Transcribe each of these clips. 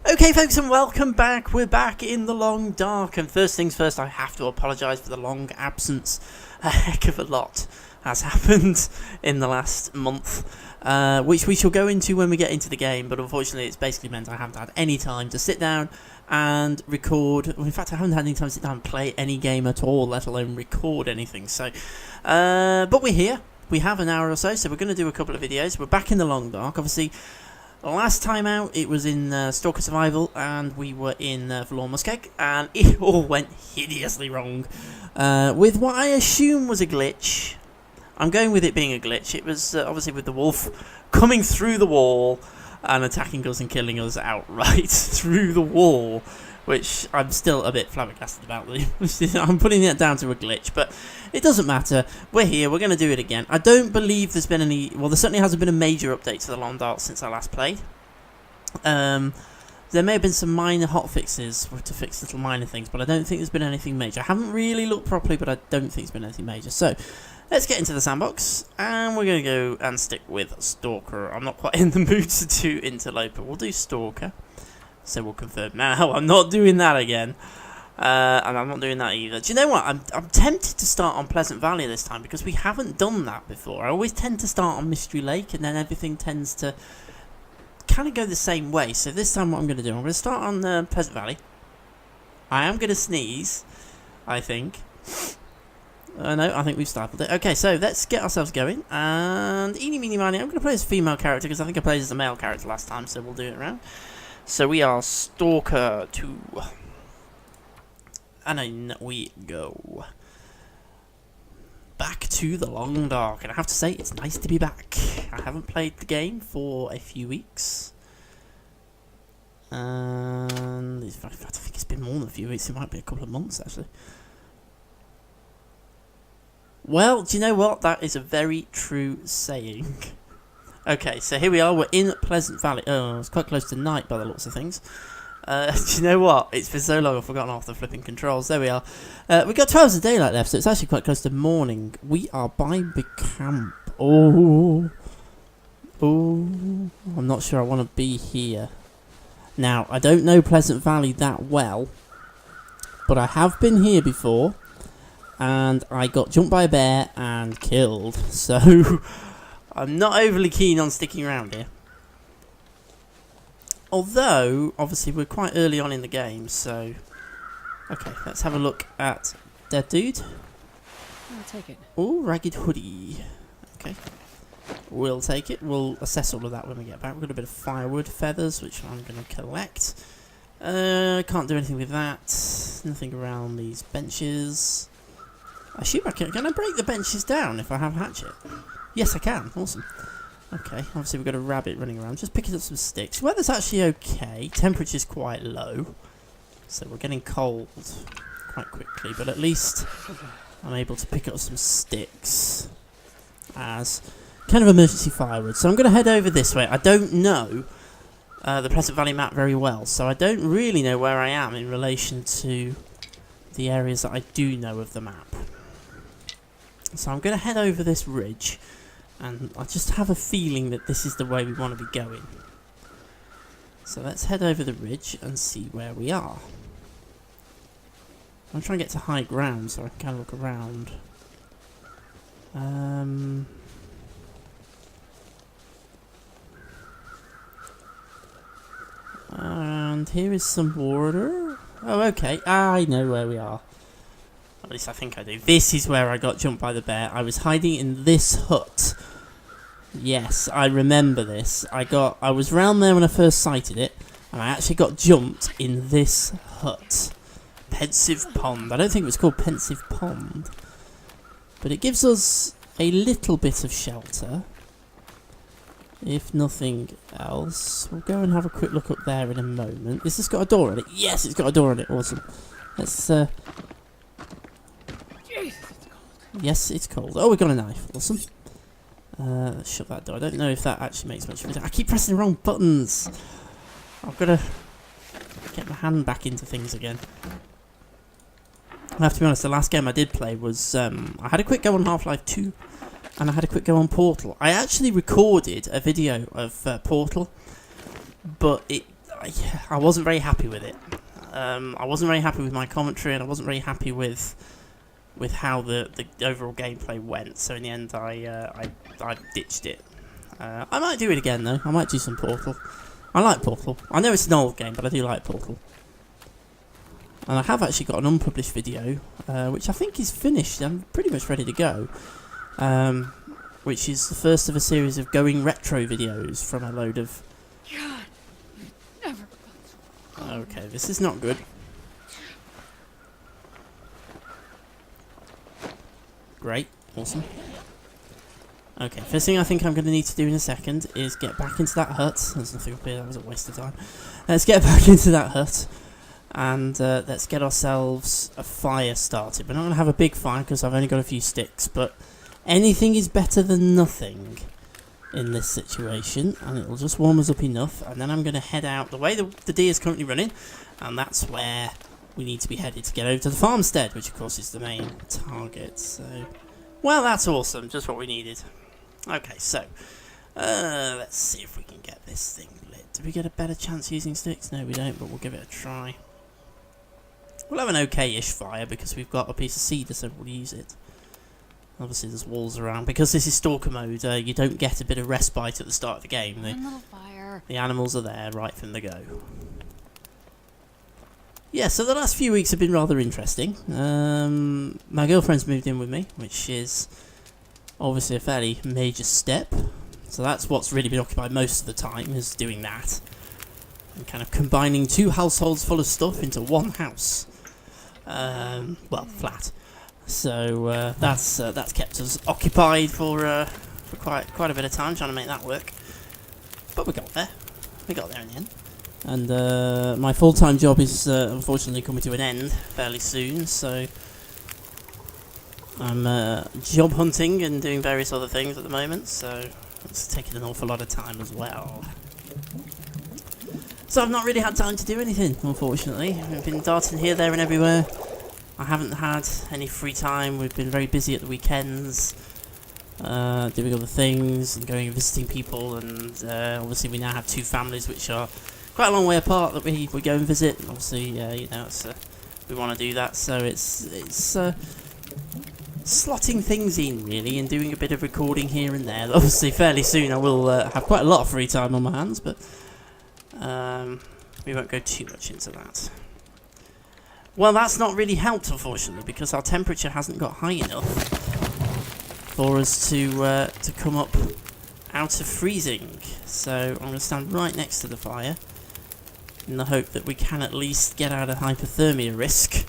Okay folks, and welcome back. We're back in the long dark, and first things first, I have to apologise for the long absence. A heck of a lot has happened in the last month, which we shall go into when we get into the game, but unfortunately it's basically meant I haven't had any time to sit down and record. Well, in fact, I haven't had any time to sit down and play any game at all, let alone record anything. So, but we're here. We have an hour or so we're going to do a couple of videos. We're back in the long dark, obviously. Last time out, it was in Stalker Survival, and we were in Furlorn Muskeg, and it all went hideously wrong. With what I assume was a glitch. I'm going with it being a glitch. It was obviously with the wolf coming through the wall and attacking us and killing us outright through the wall, which I'm still a bit flabbergasted about. I'm putting it down to a glitch, but it doesn't matter. We're here. We're going to do it again. I don't believe there's been any... Well, there certainly hasn't been a major update to the Long Dark since I last played. There may have been some minor hotfixes to fix little minor things, but I don't think there's been anything major. I haven't really looked properly, but I don't think there's been anything major. So, let's get into the sandbox, and we're going to go and stick with Stalker. I'm not quite in the mood to do Interloper. We'll do Stalker. So we'll confirm now. I'm not doing that again. And I'm not doing that either. Do you know what? I'm tempted to start on Pleasant Valley this time because we haven't done that before. I always tend to start on Mystery Lake and then everything tends to kind of go the same way. So this time what I'm going to do, I'm going to start on Pleasant Valley. I am going to sneeze, I think. No, I think we've stifled it. Okay, so let's get ourselves going. And eeny, meeny, miny, I'm going to play as a female character because I think I played as a male character last time, so we'll do it around. So we are Stalker 2. And in we go. Back to the Long Dark. And I have to say, it's nice to be back. I haven't played the game for a few weeks. And in fact, I think it's been more than a few weeks. It might be a couple of months, actually. Well, do you know what? That is a very true saying. Okay, so here we are. We're in Pleasant Valley. Oh, it's quite close to night by the looks of things. Do you know what? It's been so long I've forgotten half the flipping controls. There we are. We've got 2 hours of daylight left, so it's actually quite close to morning. We are by the camp. Oh. I'm not sure I want to be here. Now, I don't know Pleasant Valley that well, but I have been here before, and I got jumped by a bear and killed, so I'm not overly keen on sticking around here. Although, obviously, we're quite early on in the game, so... Okay, let's have a look at Dead Dude. I'll take it. Oh, Ragged Hoodie. Okay. We'll take it. We'll assess all of that when we get back. We've got a bit of firewood feathers, which I'm going to collect. Can't do anything with that. Nothing around these benches. I assume I can... Can I break the benches down if I have a hatchet? Yes, I can. Awesome. Okay, obviously we've got a rabbit running around. Just picking up some sticks. Weather's actually okay. Temperature's quite low. So we're getting cold quite quickly. But at least I'm able to pick up some sticks as kind of emergency firewood. So I'm going to head over this way. I don't know the Pleasant Valley map very well. So I don't really know where I am in relation to the areas that I do know of the map. So I'm going to head over this ridge. And I just have a feeling that this is the way we want to be going. So let's head over the ridge and see where we are. I'm trying to get to high ground so I can kind of look around. And here is some water. Oh, okay. I know where we are. At least I think I do. This is where I got jumped by the bear. I was hiding in this hut. Yes, I remember this. I was round there when I first sighted it, and I actually got jumped in this hut. Pensive Pond. I don't think it was called Pensive Pond. But it gives us a little bit of shelter. If nothing else. We'll go and have a quick look up there in a moment. Has this got a door on it? Yes, it's got a door on it. Awesome. Let's... Yes, it's cold. Oh, we got a knife. Awesome. Let's shut that door. I don't know if that actually makes much difference. I keep pressing the wrong buttons. I've got to get my hand back into things again. I have to be honest, the last game I did play was... I had a quick go on Half-Life 2, and I had a quick go on Portal. I actually recorded a video of Portal, but I wasn't very happy with it. I wasn't very happy with my commentary, and I wasn't very happy with how the overall gameplay went. So in the end, I ditched it. I might do it again though. I might do some Portal. I like Portal. I know it's an old game, but I do like Portal. And I have actually got an unpublished video, which I think is finished. I'm pretty much ready to go. Which is the first of a series of going retro videos from a load of... God, never. Okay, this is not good. Great, awesome. Okay, first thing I think I'm going to need to do in a second is get back into that hut. There's nothing up here, that was a waste of time. Let's get back into that hut and let's get ourselves a fire started. We're not going to have a big fire because I've only got a few sticks, but anything is better than nothing in this situation, and it'll just warm us up enough, and then I'm going to head out the way the deer is currently running, and that's where we need to be headed to get over to the farmstead, which of course is the main target. So, well, that's awesome, just what we needed. Okay, so let's see if we can get this thing lit. Do we get a better chance using sticks? No, we don't, but we'll give it a try. We'll have an okay-ish fire because we've got a piece of cedar, so we'll use it. Obviously, there's walls around. Because this is Stalker mode, you don't get a bit of respite at the start of the game. The animals are there right from the go. Yeah, so the last few weeks have been rather interesting. My girlfriend's moved in with me, which is obviously a fairly major step. So that's what's really been occupied most of the time, is doing that. And kind of combining two households full of stuff into one house. Well, flat. So that's kept us occupied for quite a bit of time trying to make that work. But we got there. We got there in the end. And my full-time job is unfortunately coming to an end fairly soon, so I'm job hunting and doing various other things at the moment, so it's taking an awful lot of time as well. So I've not really had time to do anything, unfortunately. I've been darting here, there and everywhere. I haven't had any free time. We've been very busy at the weekends, doing other things and going and visiting people, and obviously we now have two families which are quite a long way apart that we go and visit. Obviously, you know, we want to do that, so it's slotting things in really and doing a bit of recording here and there. Obviously, fairly soon I will have quite a lot of free time on my hands, but we won't go too much into that. Well, that's not really helped, unfortunately, because our temperature hasn't got high enough for us to come up out of freezing. So I'm going to stand right next to the fire in the hope that we can at least get out of hypothermia risk.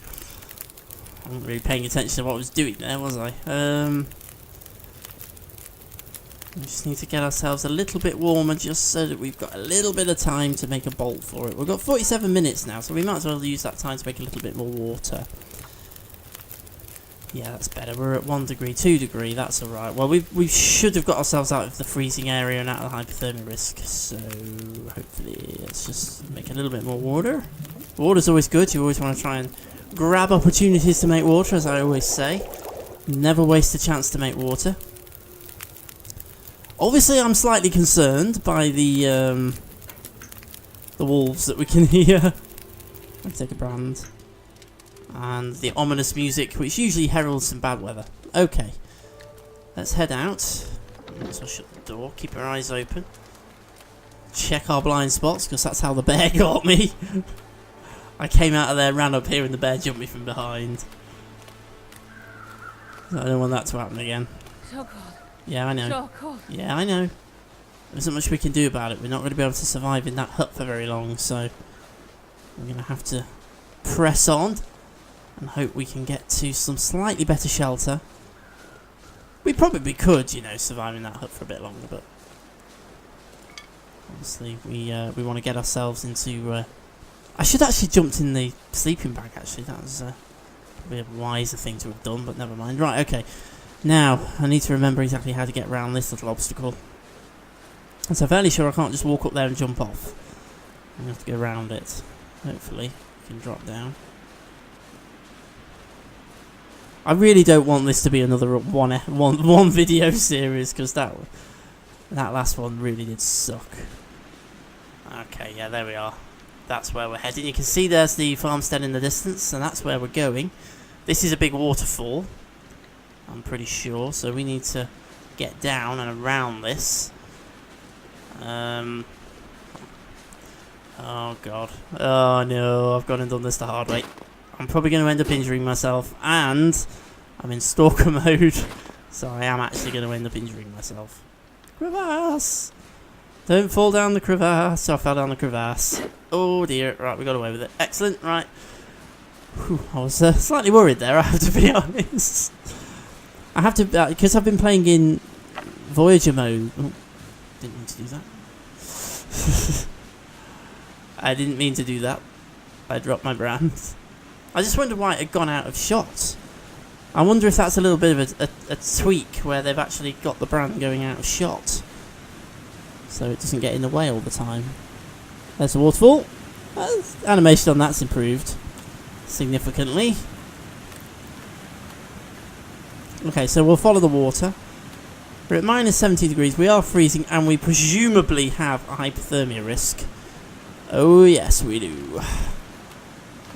I wasn't really paying attention to what I was doing there, was I? We just need to get ourselves a little bit warmer just so that we've got a little bit of time to make a bolt for it. We've got 47 minutes now, so we might as well use that time to make a little bit more water. Yeah, that's better. We're at 1 degree, 2 degree, that's alright. Well, we should have got ourselves out of the freezing area and out of the hypothermia risk, so hopefully let's just make a little bit more water. Water's always good. You always want to try and grab opportunities to make water, as I always say. Never waste a chance to make water. Obviously, I'm slightly concerned by the wolves that we can hear. Let me take a brand. And the ominous music, which usually heralds some bad weather. Okay, let's head out. Let's shut the door, keep our eyes open. Check our blind spots, because that's how the bear got me. I came out of there, ran up here, and the bear jumped me from behind. I don't want that to happen again. So cold. Yeah, I know. So cold. Yeah, I know. There isn't much we can do about it. We're not going to be able to survive in that hut for very long, so we're going to have to press on and hope we can get to some slightly better shelter. We probably could, you know, survive in that hut for a bit longer, but obviously we want to get ourselves into... I should actually jumped in the sleeping bag, actually. That was probably a wiser thing to have done, but never mind. Right, okay. Now, I need to remember exactly how to get around this little obstacle. And so I'm fairly sure I can't just walk up there and jump off. I'm going to have to go around it. Hopefully, we can drop down. I really don't want this to be another one video series, because that last one really did suck. Okay, yeah, there we are. that's where we're heading. You can see there's the farmstead in the distance, and that's where we're going. This is a big waterfall, I'm pretty sure, so we need to get down and around this. Oh god. Oh no, I've gone and done this the hard way. I'm probably going to end up injuring myself, and I'm in Stalker mode, so I am actually going to end up injuring myself. Crevasse! Don't fall down the crevasse. I fell down the crevasse. Oh dear. Right, we got away with it. Excellent. Right. Whew, I was slightly worried there, I have to be honest. I have to, because I've been playing in Voyager mode. Oh, didn't mean to do that. I didn't mean to do that. I dropped my brand. I just wonder why it had gone out of shot. I wonder if that's a little bit of a tweak where they've actually got the brand going out of shot, so it doesn't get in the way all the time. There's a waterfall. Animation on that's improved significantly. Okay, so we'll follow the water. We're at minus 70 degrees. We are freezing, and we presumably have a hypothermia risk. Oh yes, we do.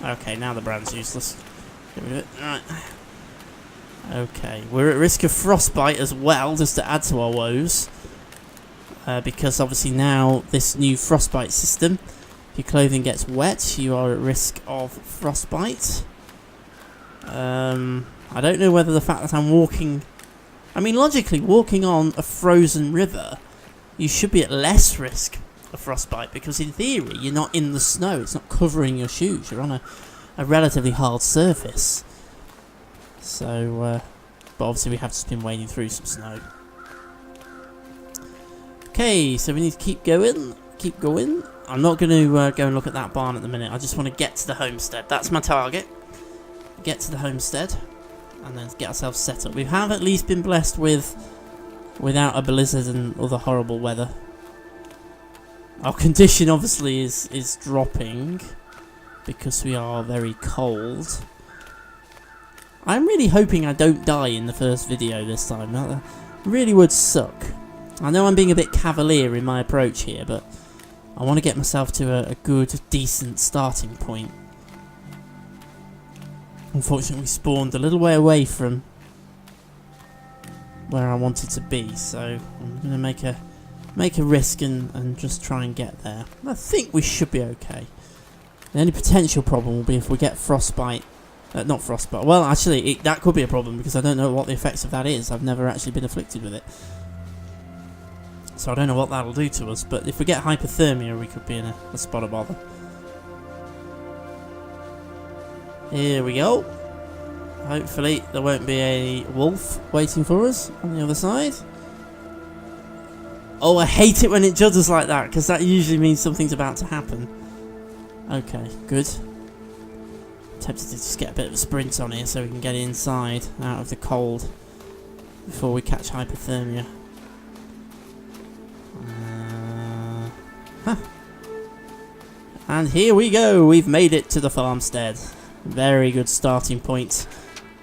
Okay, now the brand's useless. Get rid of it. Alright. Okay, we're at risk of frostbite as well, just to add to our woes. Because obviously now this new frostbite system, if your clothing gets wet, you are at risk of frostbite. I don't know whether the fact that I'm walking... I mean, logically, walking on a frozen river, you should be at less risk of frostbite, because in theory, you're not in the snow, it's not covering your shoes, you're on a relatively hard surface. So, but obviously we have just been wading through some snow. Okay, so we need to keep going. I'm not going to go and look at that barn at the minute. I just want to get to the homestead. That's my target. Get to the homestead, and then get ourselves set up. We have at least been blessed without a blizzard and other horrible weather. Our condition obviously is dropping because we are very cold. I'm really hoping I don't die in the first video this time. That really would suck. I know I'm being a bit cavalier in my approach here, but I want to get myself to a good, decent starting point. Unfortunately, we spawned a little way away from where I wanted to be, so I'm going to make a risk and just try and get there. I think we should be okay. The only potential problem will be if we get frostbite. Not frostbite. Well, actually, that could be a problem because I don't know what the effects of that is. I've never actually been afflicted with it. So I don't know what that'll do to us. But if we get hypothermia, we could be in a spot of bother. Here we go. Hopefully there won't be a wolf waiting for us on the other side. Oh, I hate it when it judders like that, because that usually means something's about to happen. Okay, good. Tempted to just get a bit of a sprint on here so we can get inside, out of the cold, before we catch hypothermia. And here we go, we've made it to the farmstead. Very good starting point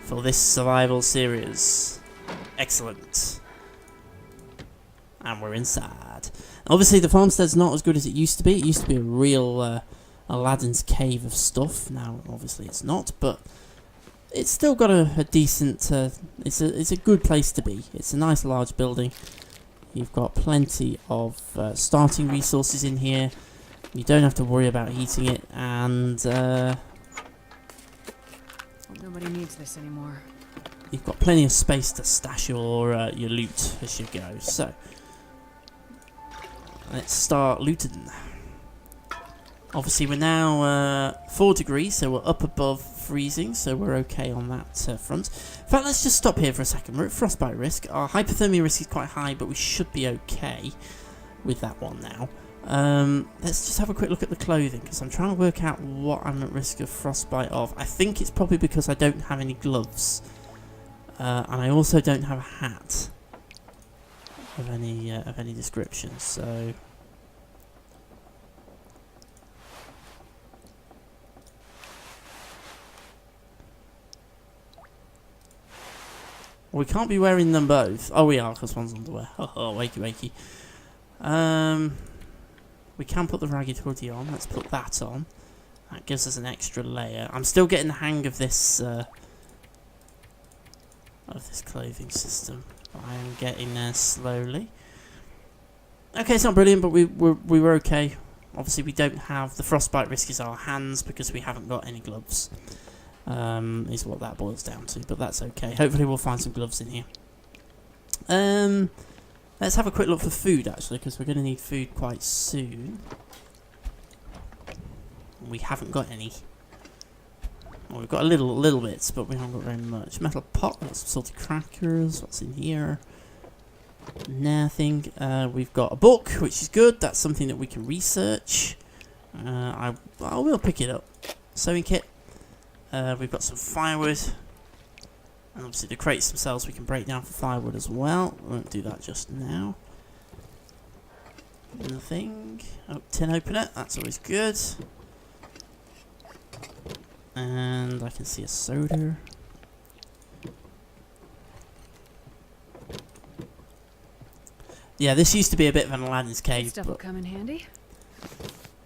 for this survival series. Excellent. And we're inside. Obviously the farmstead's not as good as it used to be. It used to be a real Aladdin's cave of stuff. Now obviously it's not, but it's still got a decent, it's a good place to be. It's a nice large building. You've got plenty of starting resources in here. You don't have to worry about heating it, and nobody needs this anymore. You've got plenty of space to stash your loot as you go. So let's start looting. Obviously we're now 4 degrees, so we're up above freezing, so we're okay on that front. In fact, let's just stop here for a second. We're at frostbite risk. Our hypothermia risk is quite high, but we should be okay with that one now. Let's just have a quick look at the clothing, because I'm trying to work out what I'm at risk of frostbite of. I think it's probably because I don't have any gloves, and I also don't have a hat of any description. So we can't be wearing them both. Oh, we are, because one's underwear. Oh, wakey wakey. We can put the ragged hoodie on. Let's put that on. That gives us an extra layer. I'm still getting the hang of this clothing system. I am getting there slowly. Okay, it's not brilliant, but we were okay. Obviously, we don't have the frostbite risk is our hands because we haven't got any gloves. Is what that boils down to, but that's okay. Hopefully, we'll find some gloves in here. Let's have a quick look for food actually, because we're going to need food quite soon. We haven't got any. Well, we've got a little bits, but we haven't got very much. Metal pot, got some salty crackers. What's in here? Nothing. We've got a book, which is good. That's something that we can research. I will pick it up. Sewing kit. We've got some firewood. And obviously the crates themselves we can break down for firewood as well. We won't do that just now. Nothing. Oh, tin opener. That's always good. And I can see a soda. Yeah, this used to be a bit of an Aladdin's cave. Stuff will come in handy.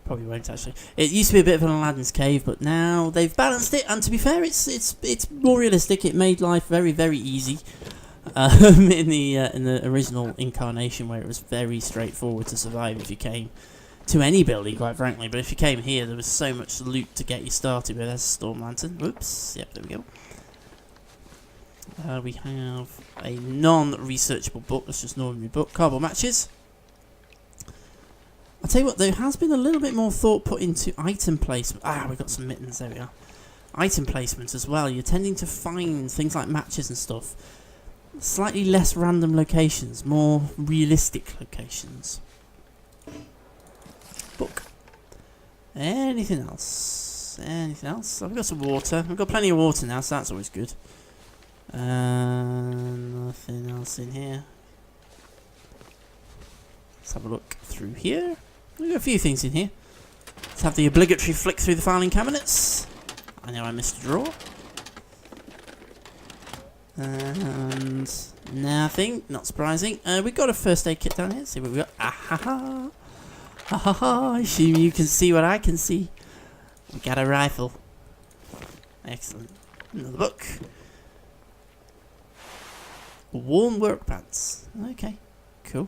Probably won't actually. It used to be a bit of an Aladdin's cave, but now they've balanced it. And to be fair, it's more realistic. It made life very easy. In the original incarnation, where it was very straightforward to survive if you came to any building, quite frankly. But if you came here, there was so much loot to get you started with. There's a storm lantern. Whoops. Yep, there we go. We have a non-researchable book. That's just an ordinary book. Cardboard matches. I'll tell you what, there has been a little bit more thought put into item placement. Ah, we've got some mittens. There we are. Item placement as well. You're tending to find things like matches and stuff. Slightly less random locations. More realistic locations. Book. Anything else? Anything else? I've got some water. I've got plenty of water now, so that's always good. Nothing else in here. Let's have a look through here. We've got a few things in here. Let's have the obligatory flick through the filing cabinets. I know I missed a drawer. And nothing, not surprising. We've got a first aid kit down here. Let's see what we got. Ah ha ha. Ha ha ha. I assume you can see what I can see. We got a rifle. Excellent. Another book. Warm work pants. Okay, cool.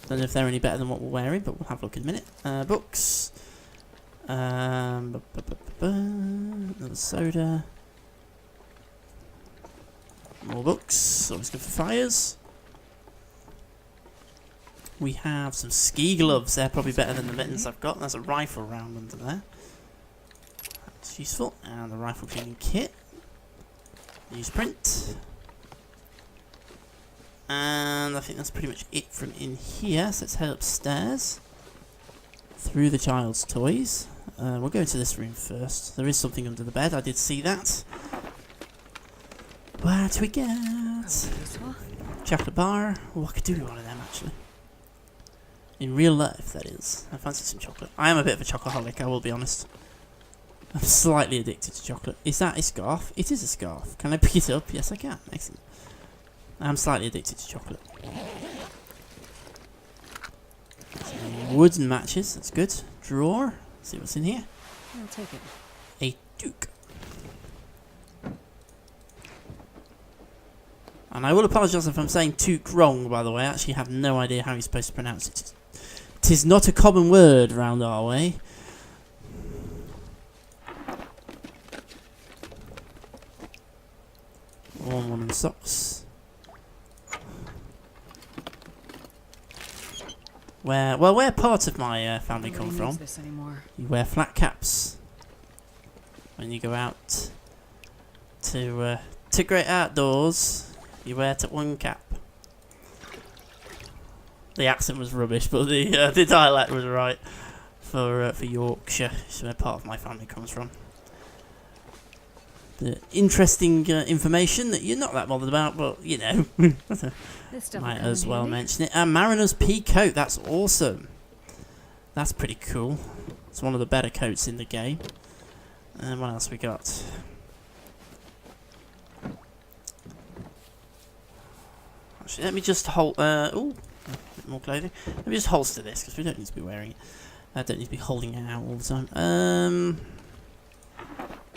Don't know if they're any better than what we're wearing, but we'll have a look in a minute. Books. Another soda. More books. Always good for fires. We have some ski gloves. They're probably better than the mittens I've got. There's a rifle round under there. That's useful. And the rifle cleaning kit. Newsprint. And I think that's pretty much it from in here. So let's head upstairs. Through the child's toys. We'll go into this room first. There is something under the bed. I did see that. What do we get? Chocolate bar. Oh, I could do one of them actually. In real life, that is. I fancy some chocolate. I am a bit of a chocoholic, I will be honest. I'm slightly addicted to chocolate. Is that a scarf? It is a scarf. Can I pick it up? Yes, I can. Excellent. I'm slightly addicted to chocolate. Some wooden matches. That's good. Drawer. See what's in here. I'll take it. A duke. And I will apologise if I'm saying toque wrong, by the way. I actually have no idea how you're supposed to pronounce it. 'Tis not a common word round our way. Warm woman's socks. Where part of my family come from, you wear flat caps when you go out to great outdoors. You wear one cap. The accent was rubbish, but the dialect was right for Yorkshire. It's where part of my family comes from. The interesting information that you're not that bothered about, but you know, might as well mention it. And Mariner's pea coat, that's awesome. That's pretty cool. It's one of the better coats in the game. And what else we got? Actually, let me just hold. Ooh, a bit more clothing. Let me just holster this because we don't need to be wearing it. I don't need to be holding it out all the time.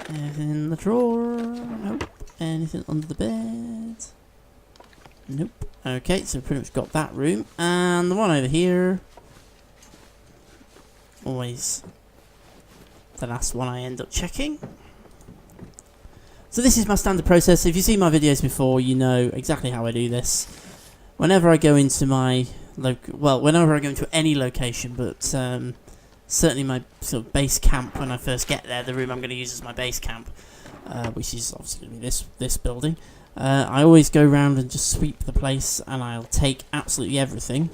Anything in the drawer? Nope. Anything under the bed? Nope. Okay, so pretty much got that room. And the one over here, always the last one I end up checking. So this is my standard process. If you've seen my videos before, you know exactly how I do this. Whenever I go into my whenever I go into any location, but certainly my sort of base camp when I first get there, the room I'm going to use as my base camp, which is obviously going to be this building. I always go around and just sweep the place, and I'll take absolutely everything,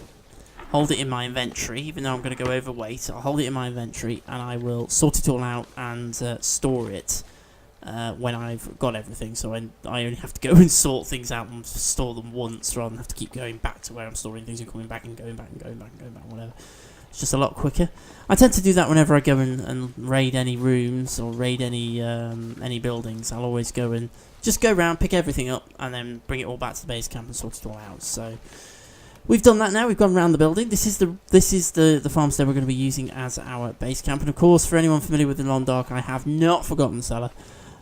hold it in my inventory, even though I'm going to go overweight. I'll hold it in my inventory, and I will sort it all out and store it when I've got everything. So I only have to go and sort things out and store them once, rather than have to keep going back to where I'm storing things and coming back and going back and going back and going back, whatever. It's just a lot quicker. I tend to do that whenever I go and raid any rooms or raid any buildings. I'll always go and just go around, pick everything up, and then bring it all back to the base camp and sort it all out. So we've done that now. We've gone around the building. This is the farmstead we're going to be using as our base camp. And of course, for anyone familiar with the Long Dark, I have not forgotten the cellar.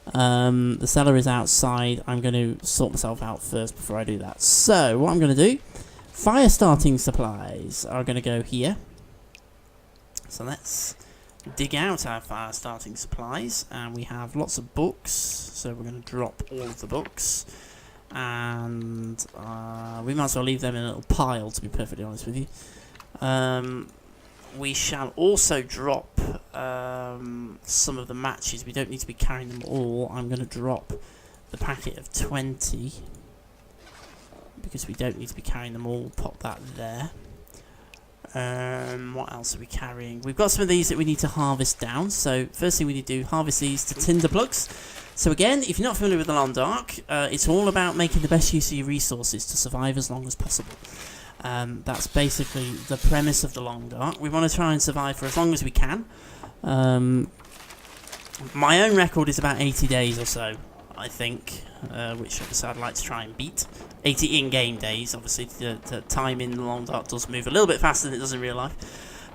The cellar is outside. I'm going to sort myself out first before I do that. So what I'm going to do, fire starting supplies are going to go here. So let's dig out our fire starting supplies, and we have lots of books, so we're going to drop all of the books, and we might as well leave them in a little pile, to be perfectly honest with you. We shall also drop some of the matches. We don't need to be carrying them all. I'm going to drop the packet of 20 because we don't need to be carrying them all. Pop that there. What else are we carrying? We've got some of these that we need to harvest down. So first thing we need to do, harvest these to tinder plugs. So again, if you're not familiar with the Long Dark, it's all about making the best use of your resources to survive as long as possible. That's basically the premise of the Long Dark. We want to try and survive for as long as we can. My own record is about 80 days or so, I think, which obviously I'd like to try and beat. 80 in-game days, obviously the time in the Long Dark does move a little bit faster than it does in real life.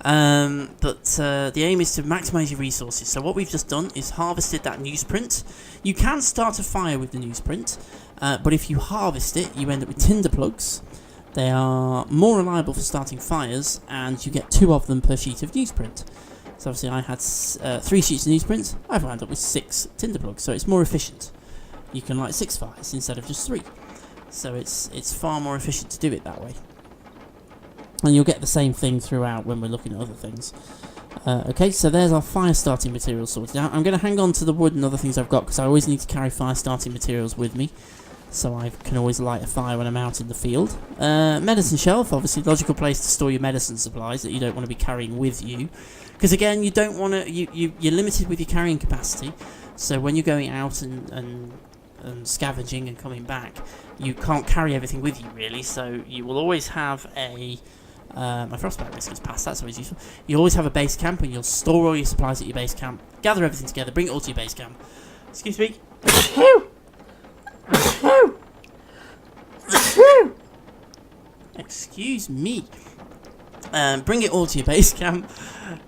But the aim is to maximise your resources. So what we've just done is harvested that newsprint. You can start a fire with the newsprint, but if you harvest it, you end up with tinder plugs. They are more reliable for starting fires, and you get 2 of them per sheet of newsprint. So obviously I had 3 sheets of newsprint. I've wound up with 6 tinder plugs, so it's more efficient. You can light 6 fires instead of just 3. So it's far more efficient to do it that way. And you'll get the same thing throughout when we're looking at other things. Okay, so there's our fire starting materials sorted out. I'm going to hang on to the wood and other things I've got because I always need to carry fire starting materials with me. So I can always light a fire when I'm out in the field. Medicine shelf, obviously logical place to store your medicine supplies that you don't want to be carrying with you. Because again, you don't want to, you're limited with your carrying capacity. So when you're going out and scavenging and coming back, you can't carry everything with you really, so you will always have a my frostbite risk is past, that's always useful. You always have a base camp, and you'll store all your supplies at your base camp, gather everything together, bring it all to your base camp. Excuse me. Excuse me. Bring it all to your base camp,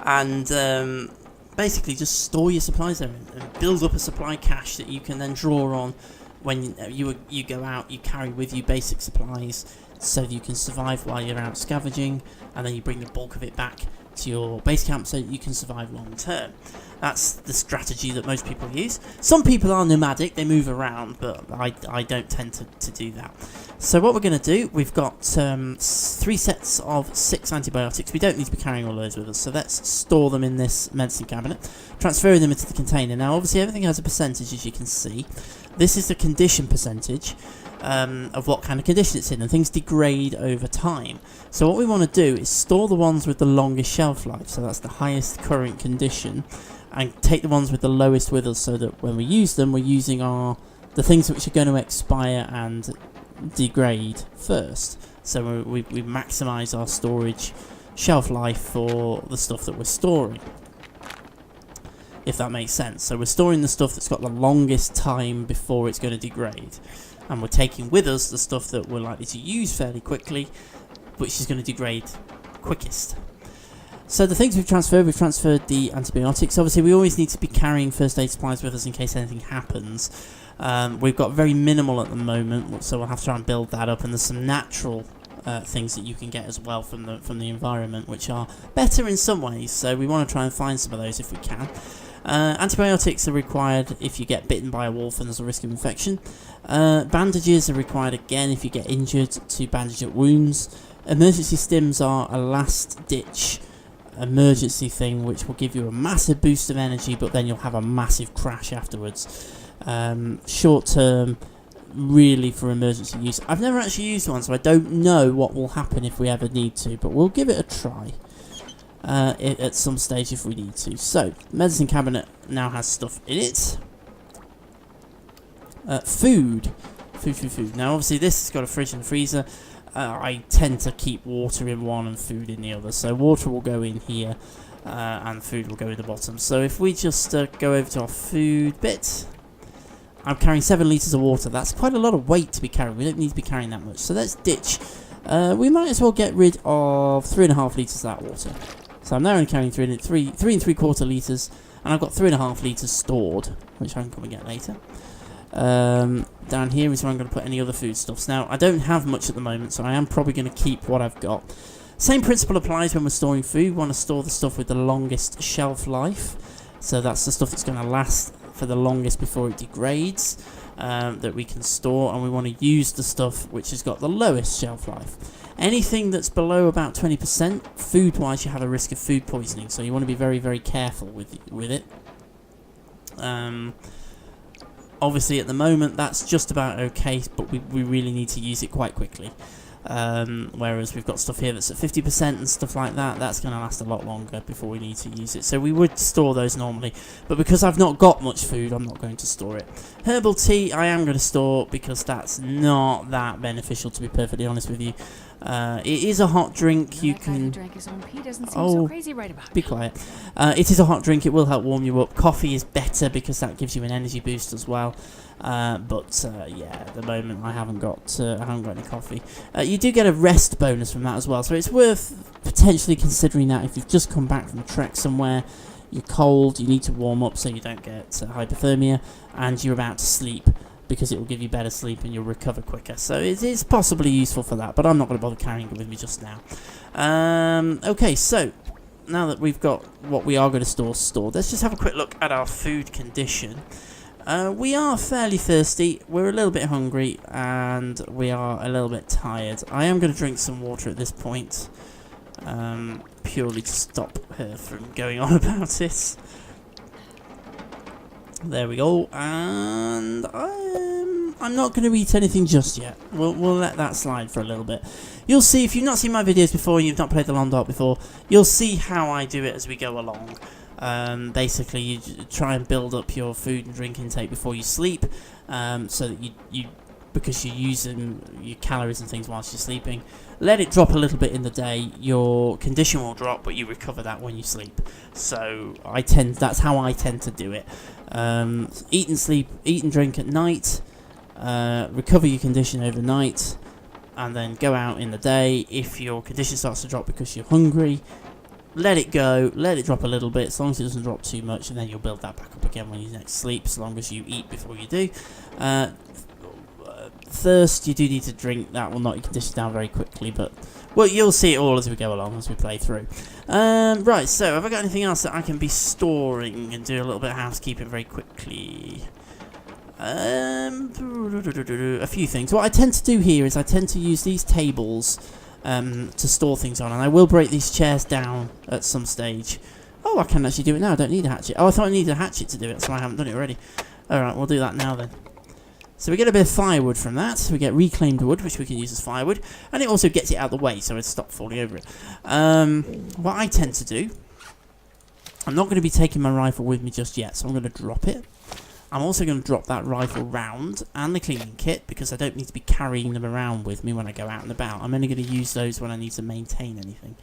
and basically just store your supplies there and build up a supply cache that you can then draw on when you go out. You carry with you basic supplies so that you can survive while you're out scavenging, and then you bring the bulk of it back to your base camp so that you can survive long term. That's the strategy that most people use. Some people are nomadic, they move around, but I don't tend to do that. So what we're going to do, we've got 3 sets of 6 antibiotics. We don't need to be carrying all those with us, so let's store them in this medicine cabinet, transferring them into the container. Now obviously everything has a percentage, as you can see. This is the condition percentage of what kind of condition it's in, and things degrade over time. So what we want to do is store the ones with the longest shelf life, so that's the highest current condition, and take the ones with the lowest with us, so that when we use them, we're using the things which are going to expire and degrade first. So we maximise our storage shelf life for the stuff that we're storing, if that makes sense. So we're storing the stuff that's got the longest time before it's going to degrade, and we're taking with us the stuff that we're likely to use fairly quickly, which is going to degrade quickest. So the things we've transferred the antibiotics. Obviously, we always need to be carrying first aid supplies with us in case anything happens. We've got very minimal at the moment, so we'll have to try and build that up. And there's some natural things that you can get as well from the environment, which are better in some ways. So we want to try and find some of those if we can. Antibiotics are required if you get bitten by a wolf and there's a risk of infection. Bandages are required again if you get injured to bandage up wounds. Emergency stims are a last-ditch emergency thing which will give you a massive boost of energy, but then you'll have a massive crash afterwards. Short term, really for emergency use. I've never actually used one, so I don't know what will happen if we ever need to, but we'll give it a try at some stage if we need to. So, medicine cabinet now has stuff in it. Food. Now obviously this has got a fridge and freezer. I tend to keep water in one and food in the other. So water will go in here and food will go in the bottom. So if we just go over to our food bit, I'm carrying 7 litres of water. That's quite a lot of weight to be carrying. We don't need to be carrying that much. So let's ditch. We might as well get rid of 3.5 litres of that water. So I'm now only carrying 3 3/4 litres, and I've got 3.5 litres stored, which I can come and get later. Down here is where I'm going to put any other foodstuffs. Now, I don't have much at the moment, so I am probably going to keep what I've got. Same principle applies when we're storing food. We want to store the stuff with the longest shelf life. So that's the stuff that's going to last for the longest before it degrades, that we can store. And we want to use the stuff which has got the lowest shelf life. Anything that's below about 20%, food-wise, you have a risk of food poisoning. So you want to be very, very careful with it. Obviously, at the moment, that's just about okay, but we really need to use it quite quickly. Whereas we've got stuff here that's at 50% and stuff like that, that's going to last a lot longer before we need to use it. So we would store those normally, but because I've not got much food, I'm not going to store it. Herbal tea, I am going to store because that's not that beneficial, to be perfectly honest with you. It is a hot drink. You can. So crazy right about be quiet. It is a hot drink. It will help warm you up. Coffee is better because that gives you an energy boost as well. Yeah, at the moment I haven't got any coffee. You do get a rest bonus from that as well, so it's worth potentially considering that if you've just come back from a trek somewhere, you're cold, you need to warm up so you don't get hypothermia, and you're about to sleep, because it will give you better sleep and you'll recover quicker. So it is possibly useful for that, but I'm not going to bother carrying it with me just now. Okay, so now that we've got what we are going to store stored, let's just have a quick look at our food condition. We are fairly thirsty, we're a little bit hungry, and we are a little bit tired. I am going to drink some water at this point, purely to stop her from going on about it. There we go, and I'm not going to eat anything just yet. We'll let that slide for a little bit. You'll see, if you've not seen my videos before and you've not played the Long Dark before, you'll see how I do it as we go along. Basically, you try and build up your food and drink intake before you sleep, so that you because you're using your calories and things whilst you're sleeping. Let it drop a little bit in the day. Your condition will drop, but you recover that when you sleep. So that's how I tend to do it. Eat and drink at night. Recover your condition overnight, and then go out in the day. If your condition starts to drop because you're hungry, let it go, let it drop a little bit, as long as it doesn't drop too much, and then you'll build that back up again when you next sleep, as long as you eat before you do. Thirst, you do need to drink. That will knock your condition down very quickly, but well, you'll see it all as we go along, as we play through. Right, so have I got anything else that I can be storing and do a little bit of housekeeping very quickly? A few things. What I tend to do here is I tend to use these tables to store things on, and I will break these chairs down at some stage. Oh, I can actually do it now. I don't need a hatchet. Oh, I thought I needed a hatchet to do it, so I haven't done it already. Alright, we'll do that now then. So we get a bit of firewood from that. We get reclaimed wood, which we can use as firewood, and it also gets it out of the way, so it stops falling over it. What I tend to do, I'm not going to be taking my rifle with me just yet, so I'm going to drop it. I'm also going to drop that rifle round and the cleaning kit, because I don't need to be carrying them around with me when I go out and about. I'm only going to use those when I need to maintain anything.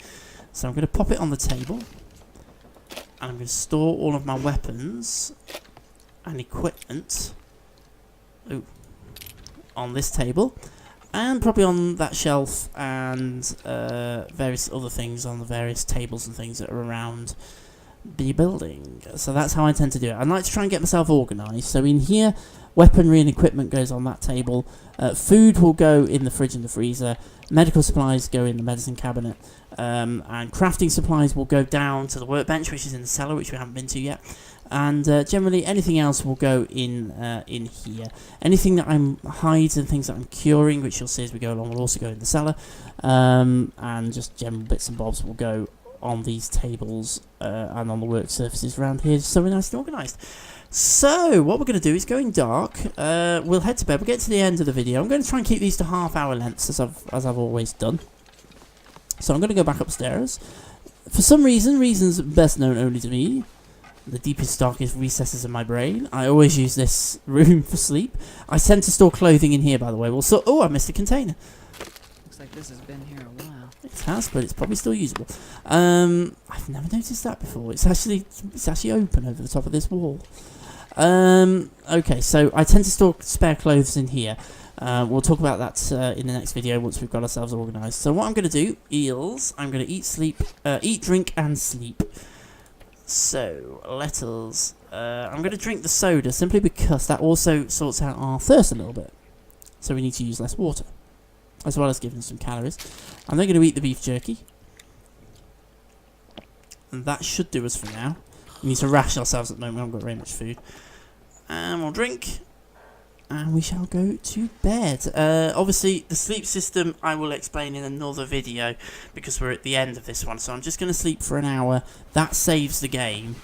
So I'm going to pop it on the table, and I'm going to store all of my weapons and equipment on this table. and probably on that shelf and various other things on the various tables and things that are around the building. So that's how I tend to do it. I like to try and get myself organised. So in here, weaponry and equipment goes on that table. Food will go in the fridge and the freezer. Medical supplies go in the medicine cabinet. And crafting supplies will go down to the workbench, which is in the cellar, which we haven't been to yet. And generally anything else will go in here. Anything that I'm hides and things that I'm curing, which you'll see as we go along, will also go in the cellar. And just general bits and bobs will go on these tables and on the work surfaces around here, so we're nice and organised. So what we're going to do is going dark. We'll head to bed. We'll get to the end of the video. I'm going to try and keep these to half-hour lengths, as I've always done. So I'm going to go back upstairs. For some reasons best known only to me, the deepest, darkest recesses of my brain, I always use this room for sleep. I tend to store clothing in here, by the way. Well, so I missed a container. Looks like this has been here a while. It has, but it's probably still usable. I've never noticed that before. It's actually open over the top of this wall. Okay, so I tend to store spare clothes in here. We'll talk about that in the next video once we've got ourselves organised. So what I'm going to do is I'm going to eat, drink, and sleep. So let us. I'm going to drink the soda simply because that also sorts out our thirst a little bit. So we need to use less water, as well as giving some calories. I'm then going to eat the beef jerky. And that should do us for now. We need to ration ourselves at the moment, we haven't got very much food. And we'll drink. And we shall go to bed. Obviously, the sleep system I will explain in another video, because we're at the end of this one. So I'm just going to sleep for an hour. That saves the game.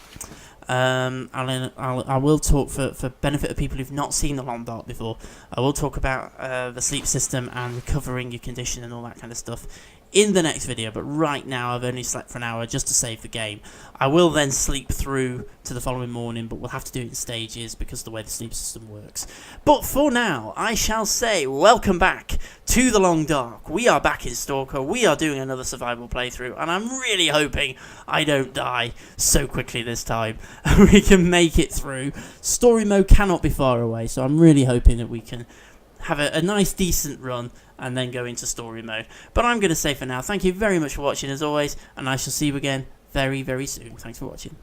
I will talk, for benefit of people who've not seen The Long Dark before, I will talk about the sleep system and recovering your condition and all that kind of stuff in the next video, but right now I've only slept for an hour just to save the game. I will then sleep through to the following morning, but we'll have to do it in stages because of the way the sleep system works. But for now, I shall say welcome back to The Long Dark. We are back in Stalker, we are doing another survival playthrough, and I'm really hoping I don't die so quickly this time. We can make it through. Story mode cannot be far away, so I'm really hoping that we can have a nice decent run and then go into story mode. But I'm going to say for now, thank you very much for watching as always, and I shall see you again very, very soon. Thanks for watching.